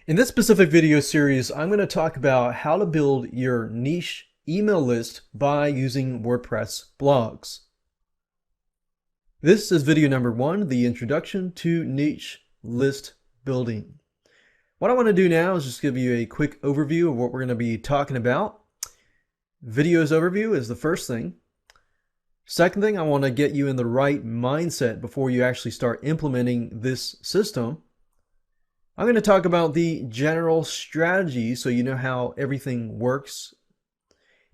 In this specific video series, I'm going to talk about how to build your niche email list by using WordPress blogs. This is video number 1, the introduction to niche list building. What I want to do now is just give you a quick overview of what we're going to be talking about. Videos overview is the first thing. Second thing, I want to get you in the right mindset before you actually start implementing this system. I'm going to talk about the general strategy so you know how everything works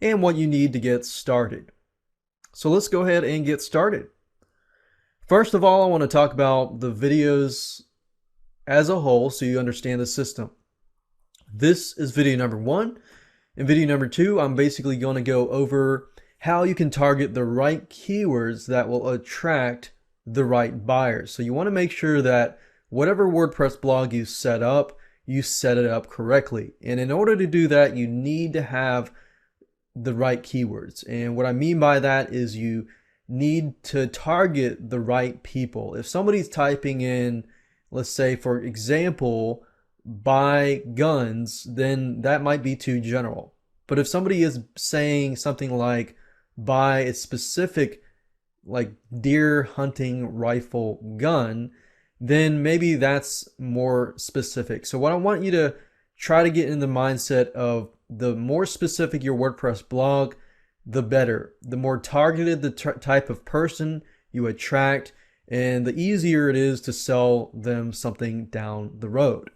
and what you need to get started. So let's go ahead and get started. First of all, I want to talk about the videos as a whole so you understand the system. This is video number 1. In video number 2, I'm basically going to go over how you can target the right keywords that will attract the right buyers. So you want to make sure that whatever WordPress blog you set it up correctly. And in order to do that, you need to have the right keywords. And what I mean by that is you need to target the right people. If somebody's typing in, let's say, for example, buy guns, then that might be too general. But if somebody is saying something like buy a specific like deer hunting rifle gun, then maybe that's more specific. So what I want you to try to get in the mindset of the more specific your WordPress blog, the better. The more targeted the type of person you attract, and the easier it is to sell them something down the road.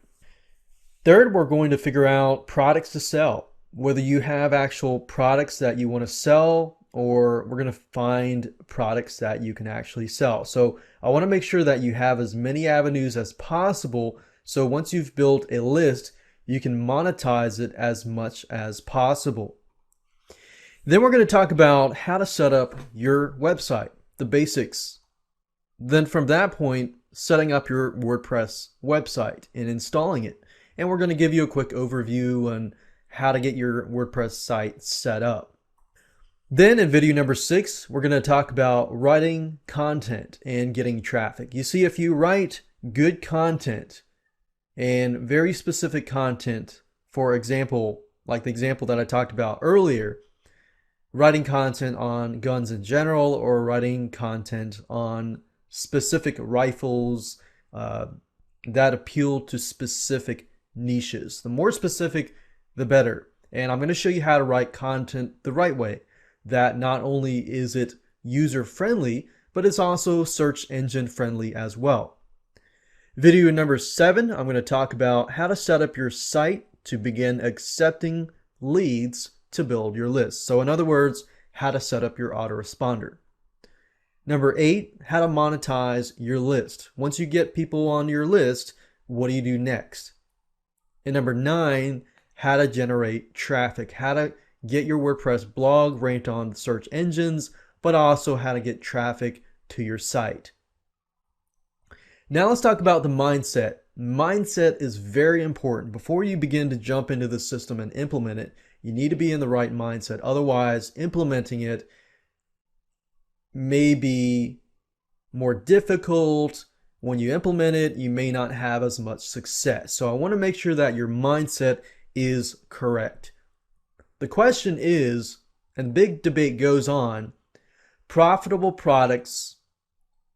Third, we're going to figure out products to sell. Whether you have actual products that you want to sell, or we're going to find products that you can actually sell. So I want to make sure that you have as many avenues as possible. So once you've built a list, you can monetize it as much as possible. Then we're going to talk about how to set up your website, the basics. Then from that point, setting up your WordPress website and installing it. And we're going to give you a quick overview on how to get your WordPress site set up. Then in video number 6, we're going to talk about writing content and getting traffic. You see, if you write good content and very specific content, for example, like the example that I talked about earlier, writing content on guns in general or writing content on specific rifles that appeal to specific niches. The more specific, the better. And I'm going to show you how to write content the right way. That not only is it user friendly, but it's also search engine friendly as well. Video number 7, I'm going to talk about how to set up your site to begin accepting leads to build your list. So in other words, how to set up your autoresponder. Number 8, how to monetize your list. Once you get people on your list, what do you do next? And number 9, how to generate traffic, how to get your WordPress blog ranked on search engines, but also how to get traffic to your site. Now let's talk about the mindset. Mindset is very important. Before you begin to jump into the system and implement it, you need to be in the right mindset. Otherwise, implementing it may be more difficult. When you implement it, you may not have as much success. So I want to make sure that your mindset is correct. The question is, and big debate goes on, profitable products,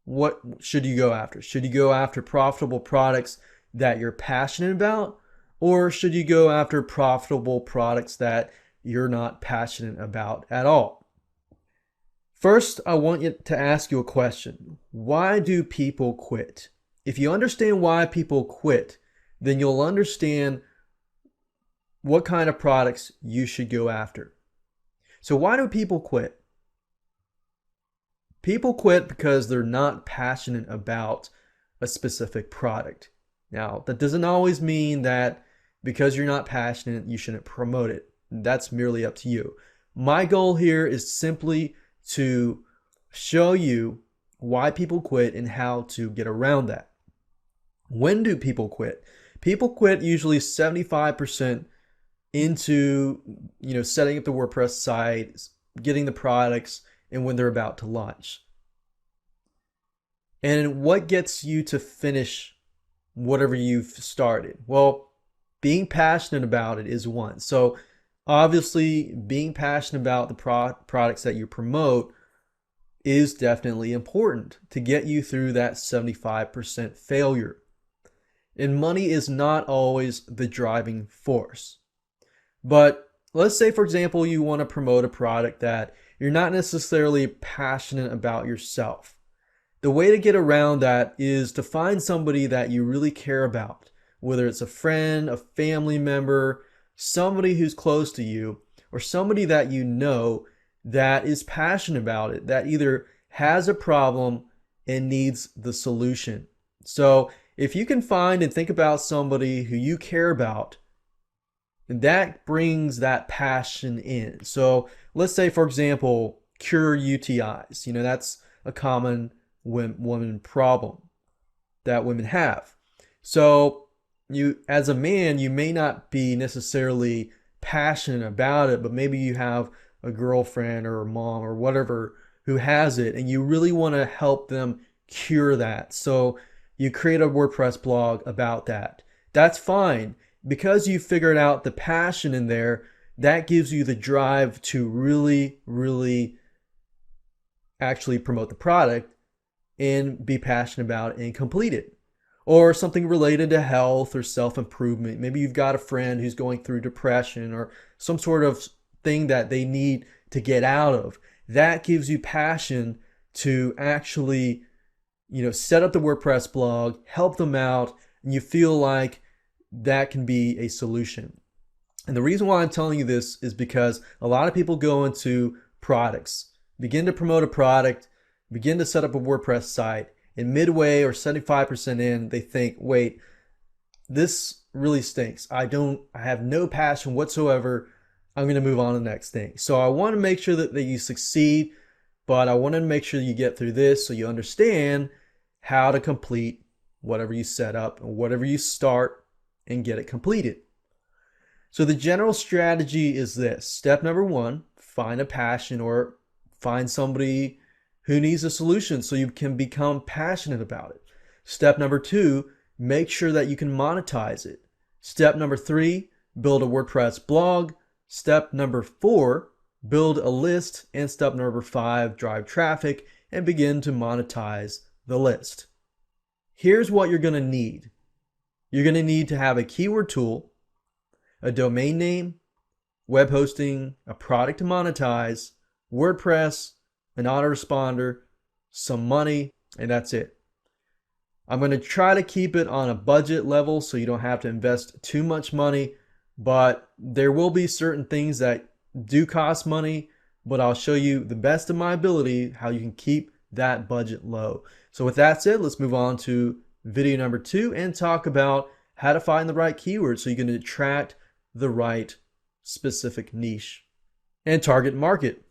what should you go after? Should you go after profitable products that you're passionate about? Or should you go after profitable products that you're not passionate about at all? First, I want you to ask you a question. Why do people quit? If you understand why people quit, then you'll understand what kind of products you should go after. So why do people quit? People quit because they're not passionate about a specific product. Now, that doesn't always mean that because you're not passionate, you shouldn't promote it. That's merely up to you. My goal here is simply to show you why people quit and how to get around that. When do people quit? People quit usually 75% into setting up the WordPress site, getting the products, and when they're about to launch. And what gets you to finish whatever you've started? Well, being passionate about it is one. So obviously being passionate about the products that you promote is definitely important to get you through that 75% failure. And money is not always the driving force. But let's say, for example, you want to promote a product that you're not necessarily passionate about yourself. The way to get around that is to find somebody that you really care about, whether it's a friend, a family member, somebody who's close to you, or somebody that you know that is passionate about it, that either has a problem and needs the solution. So if you can find and think about somebody who you care about, that brings that passion in. So let's say, for example, cure UTIs. That's a common women problem that women have. So you, as a man, you may not be necessarily passionate about it, but maybe you have a girlfriend or a mom or whatever who has it, and you really want to help them cure that. So you create a WordPress blog about that. That's fine. Because you figured out the passion in there, that gives you the drive to really, really actually promote the product and be passionate about it and complete it. Or something related to health or self-improvement. Maybe you've got a friend who's going through depression or some sort of thing that they need to get out of. That gives you passion to actually, set up the WordPress blog, help them out, and you feel like that can be a solution. And the reason why I'm telling you this is because a lot of people go into products, begin to promote a product, begin to set up a WordPress site, and midway or 75% in, they think, wait, this really stinks. I have no passion whatsoever. I'm going to move on to the next thing. So I want to make sure that you succeed, but I want to make sure you get through this so you understand how to complete whatever you set up and whatever you start and get it completed. So the general strategy is this. Step number one, find a passion or find somebody who needs a solution so you can become passionate about it. Step number two, make sure that you can monetize it. Step number three, build a WordPress blog. Step number four, build a list. And step number five, drive traffic and begin to monetize the list. Here's what you're going to need. You're going to need to have a keyword tool, a domain name, web hosting, a product to monetize, WordPress, an autoresponder, some money, and that's it. I'm going to try to keep it on a budget level so you don't have to invest too much money, but there will be certain things that do cost money, but I'll show you the best of my ability how you can keep that budget low. So with that said, let's move on to video number 2 and talk about how to find the right keywords so you can attract the right specific niche and target market.